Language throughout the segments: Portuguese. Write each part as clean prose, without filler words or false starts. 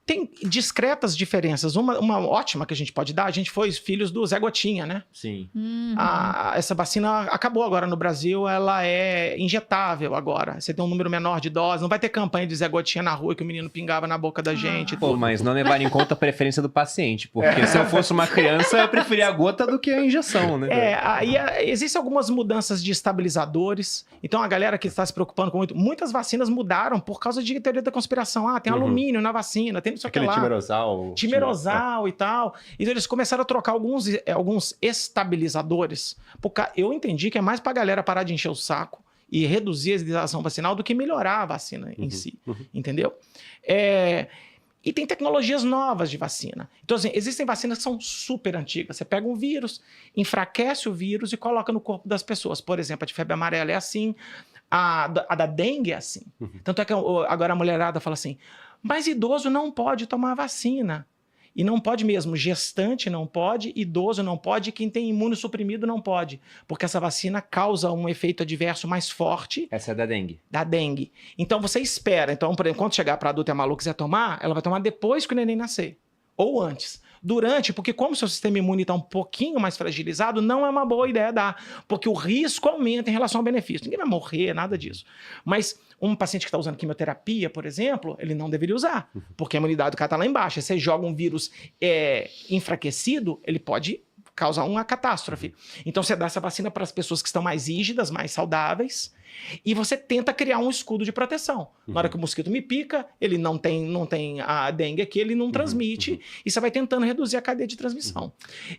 Tem discretas diferenças. Uma ótima que a gente pode dar, a gente foi filhos do Zé Gotinha, né? Sim. Essa vacina acabou agora no Brasil, ela é injetável agora. Você tem um número menor de doses, não vai ter campanha de Zé Gotinha na rua que o menino pingava na boca da gente. Pô, mas não levar em conta a preferência do paciente, porque se eu fosse uma criança, eu preferia a gota do que a injeção, né? Aí existem algumas mudanças de estabilizadores. Então a galera que está se preocupando com muitas vacinas mudaram por causa de teoria da conspiração. Tem alumínio na vacina, tem não sei o que lá. Timerosal e tal. Então eles começaram a trocar alguns estabilizadores. Porque eu entendi que é mais pra galera parar de encher o saco e reduzir a imunização vacinal do que melhorar a vacina em si. Entendeu? E tem tecnologias novas de vacina. Então, assim, existem vacinas que são super antigas. Você pega um vírus, enfraquece o vírus e coloca no corpo das pessoas. Por exemplo, a de febre amarela é assim, a da dengue é assim. Tanto é que agora a mulherada fala assim, mas idoso não pode tomar vacina. E não pode mesmo, gestante não pode, idoso não pode, quem tem imunossuprimido não pode. Porque essa vacina causa um efeito adverso mais forte. Essa é da dengue. Da dengue. Então você espera. Então, por exemplo, quando chegar para adulto e a maluca quiser tomar, ela vai tomar depois que o neném nascer. Ou antes. Durante, porque como o seu sistema imune está um pouquinho mais fragilizado, não é uma boa ideia dar. Porque o risco aumenta em relação ao benefício. Ninguém vai morrer, nada disso. Mas um paciente que está usando quimioterapia, por exemplo, ele não deveria usar. Porque a imunidade do cara está lá embaixo. Se você joga um vírus enfraquecido, ele pode causar uma catástrofe. Então você dá essa vacina para as pessoas que estão mais rígidas, mais saudáveis, e você tenta criar um escudo de proteção. Na hora que o mosquito me pica, ele não tem a dengue aqui, ele não transmite, e você vai tentando reduzir a cadeia de transmissão.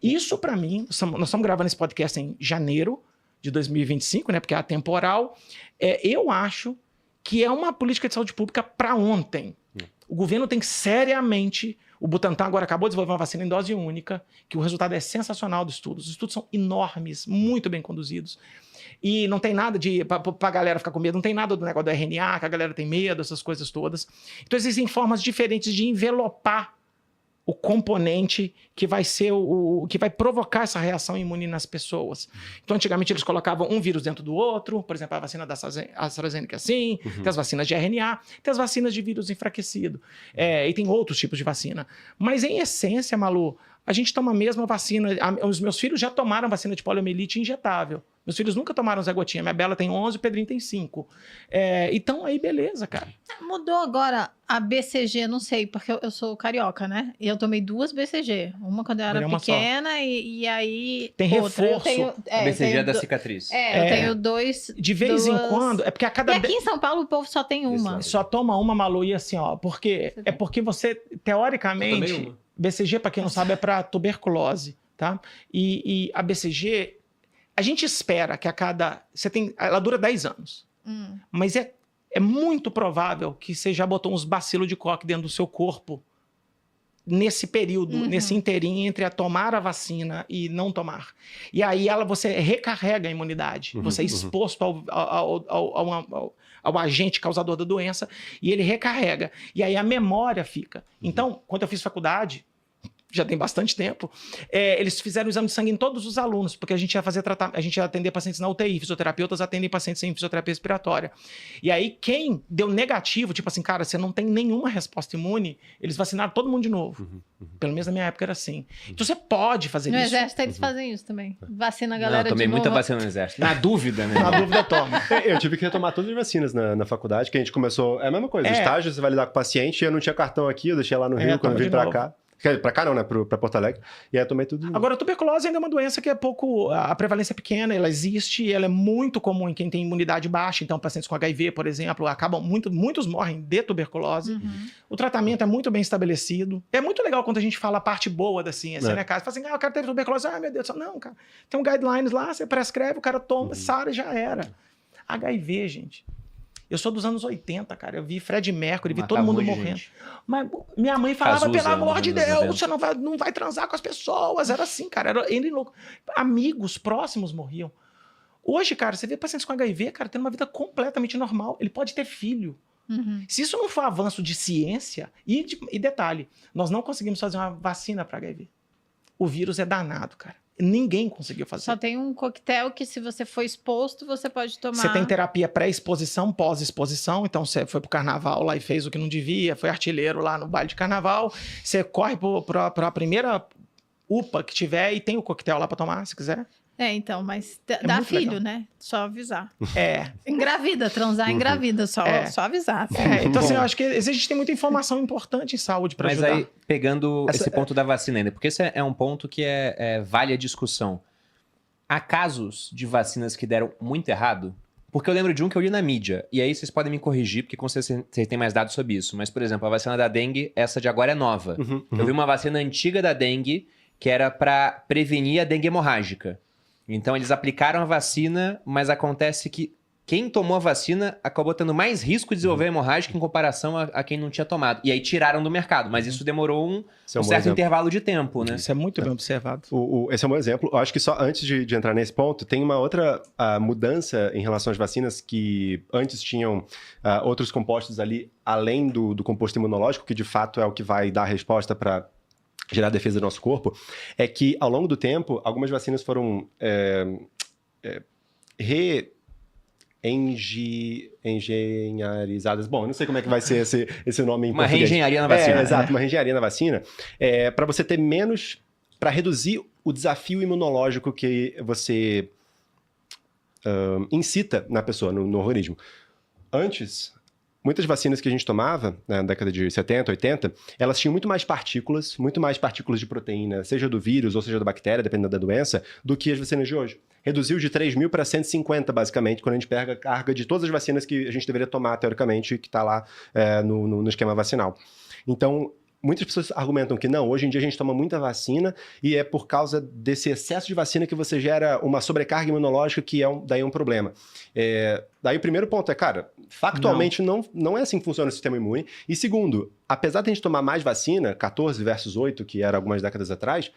Isso, para mim, nós estamos gravando esse podcast em janeiro de 2025, né, porque é atemporal, eu acho que é uma política de saúde pública para ontem. O governo tem que seriamente... O Butantan agora acabou de desenvolver uma vacina em dose única, que o resultado é sensacional do estudo. Os estudos são enormes, muito bem conduzidos. E não tem nada de... Pra galera ficar com medo, não tem nada do negócio do RNA, que a galera tem medo, essas coisas todas. Então existem formas diferentes de envelopar o componente que vai ser que vai provocar essa reação imune nas pessoas. Então, antigamente, eles colocavam um vírus dentro do outro, por exemplo, a vacina da AstraZeneca assim, tem as vacinas de RNA, tem as vacinas de vírus enfraquecido, e tem outros tipos de vacina. Mas, em essência, Malu, a gente toma a mesma vacina. Os meus filhos já tomaram vacina de poliomielite injetável. Meus filhos nunca tomaram Zé Gotinha. Minha Bela tem 11, o Pedrinho tem 5. Então, aí, beleza, cara. Mudou agora a BCG, não sei, porque eu sou carioca, né? E eu tomei 2 BCG. Uma quando eu era pequena e aí... Tem outra. Reforço. A BCG é da cicatriz. Eu tenho 2... De vez em quando... É porque a cada... E aqui em São Paulo o povo só tem uma. Só toma uma, Malu, e assim, ó, porque você, teoricamente... BCG, para quem não sabe, é para tuberculose, tá? E a BCG, a gente espera que ela dura 10 anos. Mas é muito provável que você já botou uns bacilos de Koch dentro do seu corpo nesse período, nesse inteirinho entre tomar a vacina e não tomar. E aí você recarrega a imunidade. Você é exposto ao agente causador da doença e ele recarrega. E aí a memória fica. Então, quando eu fiz faculdade, já tem bastante tempo, eles fizeram o exame de sangue em todos os alunos, porque a gente ia fazer tratamento, a gente ia atender pacientes na UTI, fisioterapeutas atendem pacientes sem fisioterapia respiratória. E aí, quem deu negativo, tipo assim, cara, você não tem nenhuma resposta imune, eles vacinaram todo mundo de novo. Pelo menos na minha época era assim. Então você pode fazer isso. No exército eles fazem isso também. Vacina a galera de novo. Tomei muita vacina no exército. Na dúvida, né? Na dúvida, toma. Eu tive que retomar todas as vacinas na faculdade, que a gente começou... É a mesma coisa. Estágio, você vai lidar com o paciente, eu não tinha cartão aqui, eu deixei lá no Rio quando eu vim pra cá. Pra cá não, né? Pra Porto Alegre. E aí eu tomei tudo. Agora, a tuberculose ainda é uma doença que é pouco... A prevalência é pequena, ela existe, ela é muito comum em quem tem imunidade baixa. Então, pacientes com HIV, por exemplo, muitos morrem de tuberculose. O tratamento é muito bem estabelecido. É muito legal quando a gente fala a parte boa da ciência, né, cara? Você fala assim, o cara teve tuberculose, meu Deus. Não, cara. Tem um guidelines lá, você prescreve, o cara toma, sara e já era. HIV, gente. Eu sou dos anos 80, cara. Eu vi Fred Mercury, vi todo mundo morrendo. Mas minha mãe falava, pelo amor de Deus, você não vai transar com as pessoas. Era assim, cara. Era louco. Amigos próximos morriam. Hoje, cara, você vê pacientes com HIV, cara, tendo uma vida completamente normal. Ele pode ter filho. Se isso não for avanço de ciência... E detalhe, nós não conseguimos fazer uma vacina para HIV. O vírus é danado, cara. Ninguém conseguiu fazer. Só tem um coquetel que, se você for exposto, você pode tomar. Você tem terapia pré-exposição, pós-exposição. Então, você foi pro carnaval lá e fez o que não devia, foi artilheiro lá no baile de carnaval. Você corre pra primeira UPA que tiver e tem o coquetel lá pra tomar, se quiser. Então, mas dá filho, legal, né? Só avisar. Engravida, transar engravida, só avisar. Assim. Então, assim, eu acho que a gente tem muita informação importante em saúde para ajudar. Mas aí, pegando esse ponto da vacina ainda, porque esse é um ponto que vale a discussão. Há casos de vacinas que deram muito errado? Porque eu lembro de um que eu li na mídia, e aí vocês podem me corrigir, porque com certeza vocês têm mais dados sobre isso. Mas, por exemplo, a vacina da dengue, essa de agora é nova. Eu vi uma vacina antiga da dengue, que era para prevenir a dengue hemorrágica. Então, eles aplicaram a vacina, mas acontece que quem tomou a vacina acabou tendo mais risco de desenvolver hemorrágica em comparação a quem não tinha tomado. E aí tiraram do mercado, mas isso demorou um certo intervalo de tempo, né? Isso é muito bem observado. Esse é um bom exemplo. Eu acho que só antes de entrar nesse ponto, tem uma outra mudança em relação às vacinas que antes tinham outros compostos ali, além do composto imunológico, que de fato é o que vai dar a resposta para gerar a defesa do nosso corpo, é que ao longo do tempo, algumas vacinas foram reengenharizadas. Bom, eu não sei como é que vai ser esse nome em uma português. Reengenharia na vacina. Exato, uma reengenharia na vacina, para você ter menos, para reduzir o desafio imunológico que você incita na pessoa, no organismo. Antes, muitas vacinas que a gente tomava, na década de 70, 80, elas tinham muito mais partículas de proteína, seja do vírus ou seja da bactéria, dependendo da doença, do que as vacinas de hoje. Reduziu de 3.000 para 150, basicamente, quando a gente pega a carga de todas as vacinas que a gente deveria tomar, teoricamente, que está lá no esquema vacinal. Então, muitas pessoas argumentam que não, hoje em dia a gente toma muita vacina e é por causa desse excesso de vacina que você gera uma sobrecarga imunológica que daí é um problema. Daí o primeiro ponto é, cara, factualmente não é assim que funciona o sistema imune. E segundo, apesar de a gente tomar mais vacina, 14 versus 8, que era algumas décadas atrás,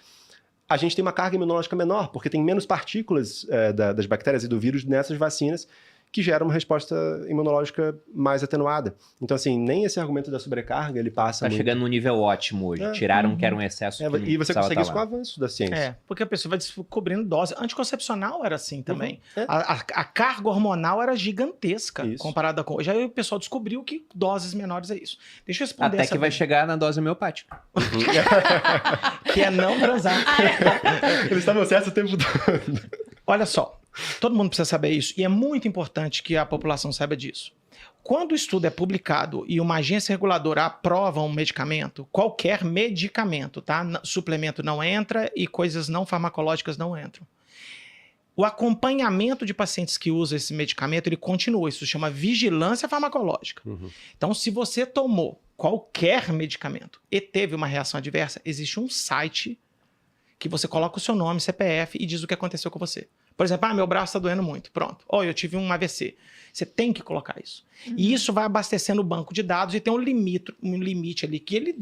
a gente tem uma carga imunológica menor, porque tem menos partículas das bactérias e do vírus nessas vacinas, que gera uma resposta imunológica mais atenuada. Então, assim, nem esse argumento da sobrecarga, ele passa muito. Chegando no nível ótimo hoje. Tiraram que era um excesso. E você consegue isso com o avanço da ciência. Porque a pessoa vai descobrindo dose. Anticoncepcional era assim também. A carga hormonal era gigantesca comparada com... Já o pessoal descobriu que doses menores é isso. Deixa eu responder até que vai chegar na dose homeopática. Que é não transar. Eles estavam certos o tempo todo. Olha só. Todo mundo precisa saber isso, e é muito importante que a população saiba disso. Quando o estudo é publicado e uma agência reguladora aprova um medicamento, qualquer medicamento, tá? Suplemento não entra e coisas não farmacológicas não entram. O acompanhamento de pacientes que usam esse medicamento, ele continua, isso se chama vigilância farmacológica. Então, se você tomou qualquer medicamento e teve uma reação adversa, existe um site que você coloca o seu nome, CPF e diz o que aconteceu com você. Por exemplo, meu braço está doendo muito. Pronto. Eu tive um AVC. Você tem que colocar isso. E isso vai abastecendo o banco de dados e tem um limite ali que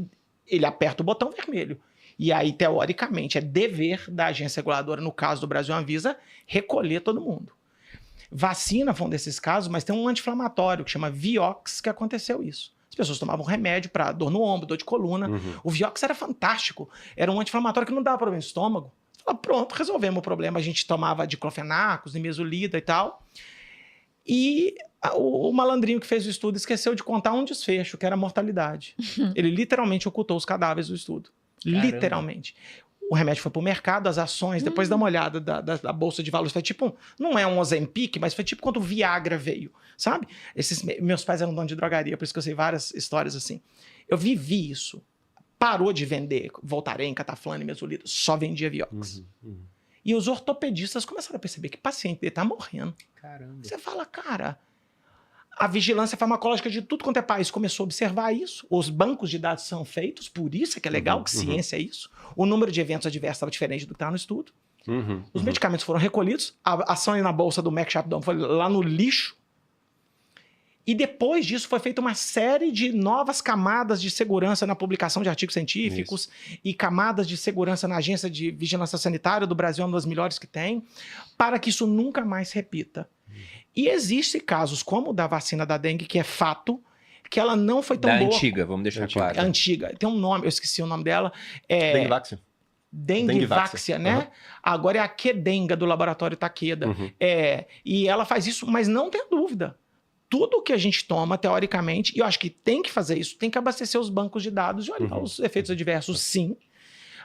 ele aperta o botão vermelho. E aí, teoricamente, é dever da agência reguladora, no caso do Brasil Anvisa, recolher todo mundo. Vacina foi um desses casos, mas tem um anti-inflamatório que chama Vioxx, que aconteceu isso. As pessoas tomavam remédio para dor no ombro, dor de coluna. O Vioxx era fantástico. Era um anti-inflamatório que não dava problema no estômago. Pronto, resolvemos o problema. A gente tomava diclofenaco, nimesulida e tal. E o malandrinho que fez o estudo esqueceu de contar um desfecho, que era a mortalidade. Ele literalmente ocultou os cadáveres do estudo. Caramba. Literalmente. O remédio foi pro mercado, as ações, depois dá uma olhada da Bolsa de Valores. Foi tipo, não é um Ozempic, mas foi tipo quando o Viagra veio, sabe? Meus pais eram donos de drogaria, por isso que eu sei várias histórias assim. Eu vivi isso. Parou de vender Voltaren, Cataflane, Mesolito, só vendia Vioxx. E os ortopedistas começaram a perceber que o paciente dele tá morrendo. Caramba. Você fala, cara, a vigilância farmacológica de tudo quanto é país começou a observar isso. Os bancos de dados são feitos, por isso é que é legal, que ciência é isso. O número de eventos adversos estava diferente do que estava no estudo. Os medicamentos foram recolhidos, a ação na bolsa do Merck Sharp Dohme foi lá no lixo. E depois disso foi feita uma série de novas camadas de segurança na publicação de artigos científicos e camadas de segurança na Agência de Vigilância Sanitária do Brasil, uma das melhores que tem, para que isso nunca mais se repita. E existem casos como o da vacina da dengue, que é fato, que ela não foi tão boa. Antiga, vamos deixar claro. Antiga. Tem um nome, eu esqueci o nome dela. Dengvax. Dengue-Váxia, né? Agora é a Qdenga do laboratório Takeda. E ela faz isso, mas não tem dúvida. Tudo que a gente toma, teoricamente, e eu acho que tem que fazer isso, tem que abastecer os bancos de dados e olhar os efeitos adversos, sim.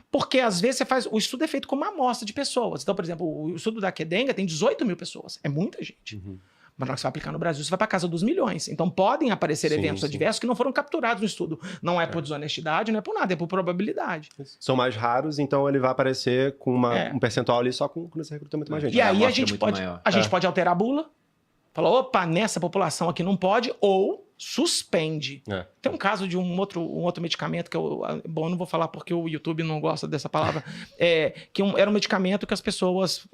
Porque às vezes você faz. O estudo é feito com uma amostra de pessoas. Então, por exemplo, o estudo da Qdenga tem 18 mil pessoas. É muita gente. Mas na hora que você vai aplicar no Brasil, você vai para casa dos milhões. Então podem aparecer eventos adversos que não foram capturados no estudo. Não é por desonestidade, não é por nada, é por probabilidade. São mais raros, então ele vai aparecer com um percentual ali só quando você recruta muito mais gente. E aí a gente pode alterar a bula. Fala, opa, nessa população aqui não pode, ou suspende. Tem um caso de um outro medicamento que eu não vou falar porque o YouTube não gosta dessa palavra, era um medicamento que as pessoas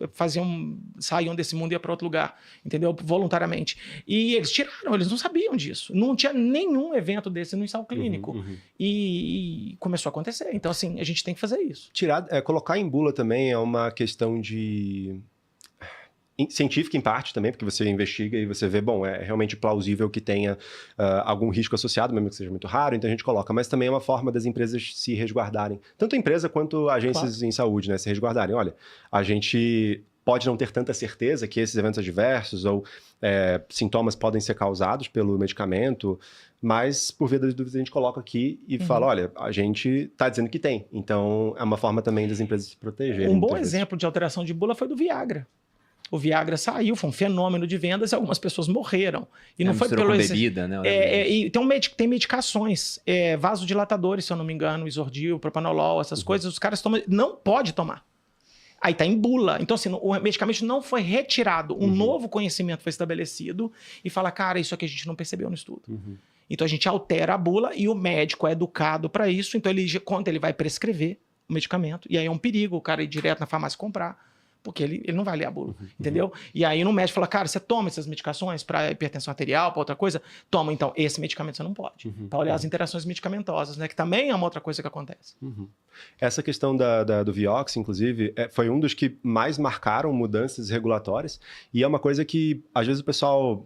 saíam desse mundo e iam para outro lugar, entendeu? Voluntariamente. E eles tiraram, eles não sabiam disso. Não tinha nenhum evento desse no ensaio clínico. E começou a acontecer. Então, assim, a gente tem que fazer isso. Colocar em bula também é uma questão de... científica em parte também, porque você investiga e você vê, bom, é realmente plausível que tenha algum risco associado, mesmo que seja muito raro, então a gente coloca. Mas também é uma forma das empresas se resguardarem. Tanto a empresa quanto agências em saúde, né? Se resguardarem. Olha, a gente pode não ter tanta certeza que esses eventos adversos ou sintomas podem ser causados pelo medicamento, mas por via das dúvidas a gente coloca aqui e fala, olha, a gente está dizendo que tem. Então é uma forma também das empresas se protegerem. Um bom exemplo de alteração de bula foi do Viagra. O Viagra saiu, foi um fenômeno de vendas e algumas pessoas morreram. E não foi pelo... bebida, né? E tem medicações, vasodilatadores, se eu não me engano, isordil, propanolol, essas coisas, os caras tomam, não pode tomar. Aí está em bula. Então, assim, o medicamento não foi retirado. Um novo conhecimento foi estabelecido e fala, cara, isso aqui a gente não percebeu no estudo. Então, a gente altera a bula e o médico é educado para isso. Então, quando ele vai prescrever o medicamento, e aí é um perigo o cara ir direto na farmácia comprar, porque ele não vai ler a bula, entendeu? E aí no médico fala, cara, você toma essas medicações para hipertensão arterial, para outra coisa? Toma, então, esse medicamento você não pode. Para olhar as interações medicamentosas, né? Que também é uma outra coisa que acontece. Essa questão do Vioxx, inclusive, foi um dos que mais marcaram mudanças regulatórias, e é uma coisa que, às vezes, o pessoal...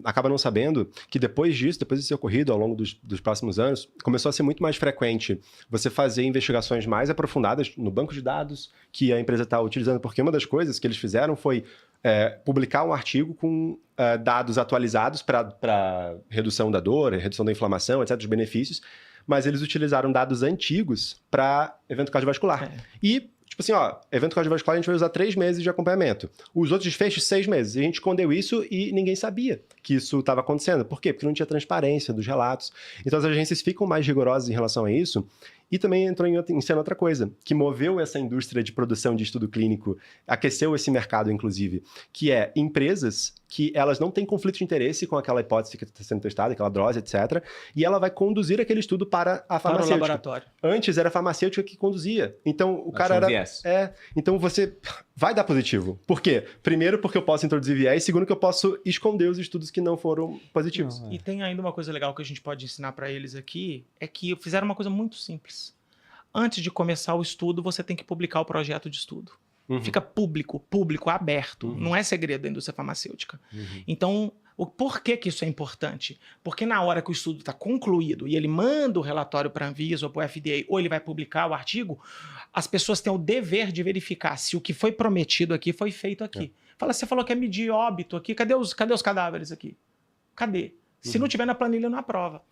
acaba não sabendo que depois desse ocorrido ao longo dos próximos anos, começou a ser muito mais frequente você fazer investigações mais aprofundadas no banco de dados que a empresa está utilizando, porque uma das coisas que eles fizeram foi publicar um artigo com dados atualizados para redução da dor, redução da inflamação, etc., dos benefícios, mas eles utilizaram dados antigos para evento cardiovascular. E tipo assim, evento cardiovascular a gente vai usar 3 meses de acompanhamento. Os outros desfechos, 6 meses. E a gente escondeu isso e ninguém sabia que isso estava acontecendo. Por quê? Porque não tinha transparência dos relatos. Então as agências ficam mais rigorosas em relação a isso. E também entrou em cena outra coisa, que moveu essa indústria de produção de estudo clínico, aqueceu esse mercado, inclusive, que é empresas que elas não têm conflito de interesse com aquela hipótese que está sendo testada, aquela dose, etc. E ela vai conduzir aquele estudo para a farmacêutica. Para o laboratório. Antes era a farmacêutica que conduzia. Então o cara era... Então você vai dar positivo. Por quê? Primeiro, porque eu posso introduzir viés. Segundo, que eu posso esconder os estudos que não foram positivos. E tem ainda uma coisa legal que a gente pode ensinar para eles aqui, é que fizeram uma coisa muito simples. Antes de começar o estudo, você tem que publicar o projeto de estudo. Fica público, aberto. Não é segredo da indústria farmacêutica. Então, por que isso é importante? Porque na hora que o estudo está concluído e ele manda o relatório para a Anvisa ou para o FDA, ou ele vai publicar o artigo, as pessoas têm o dever de verificar se o que foi prometido aqui foi feito aqui. Fala, você falou que é medir óbito aqui, cadê os cadáveres aqui? Cadê? Se não tiver na planilha, não aprova.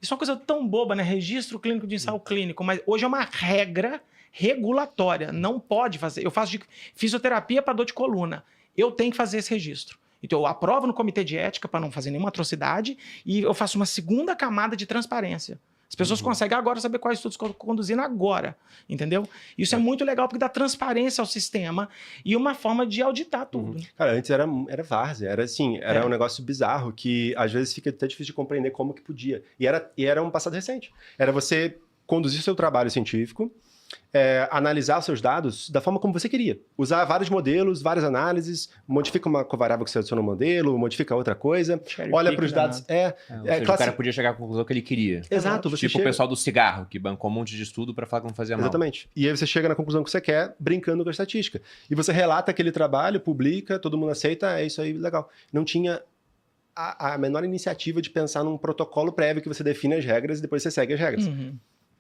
Isso é uma coisa tão boba, né? Registro clínico de ensaio clínico, mas hoje é uma regra regulatória. Não pode fazer. Eu faço fisioterapia para dor de coluna. Eu tenho que fazer esse registro. Então, eu aprovo no comitê de ética para não fazer nenhuma atrocidade e eu faço uma segunda camada de transparência. As pessoas conseguem agora saber quais estudos estão conduzindo agora, entendeu? Isso é muito legal porque dá transparência ao sistema e uma forma de auditar tudo. Cara, antes era várzea, era um negócio bizarro que às vezes fica até difícil de compreender como que podia. E era um passado recente. Era você conduzir seu trabalho científico, analisar os seus dados da forma como você queria. Usar vários modelos, várias análises, modifica uma covariável que você adiciona no modelo, modifica outra coisa, olha para os dados. O cara podia chegar à conclusão que ele queria. Exato. Tipo o pessoal do cigarro, que bancou um monte de estudo para falar como fazia mal. Exatamente. E aí você chega na conclusão que você quer, brincando com a estatística. E você relata aquele trabalho, publica, todo mundo aceita, é isso aí, legal. Não tinha a menor iniciativa de pensar num protocolo prévio que você define as regras e depois você segue as regras.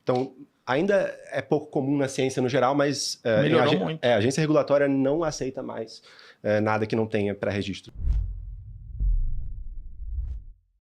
Então, ainda é pouco comum na ciência no geral, mas Melhorou muito. A agência regulatória não aceita mais nada que não tenha pré-registro.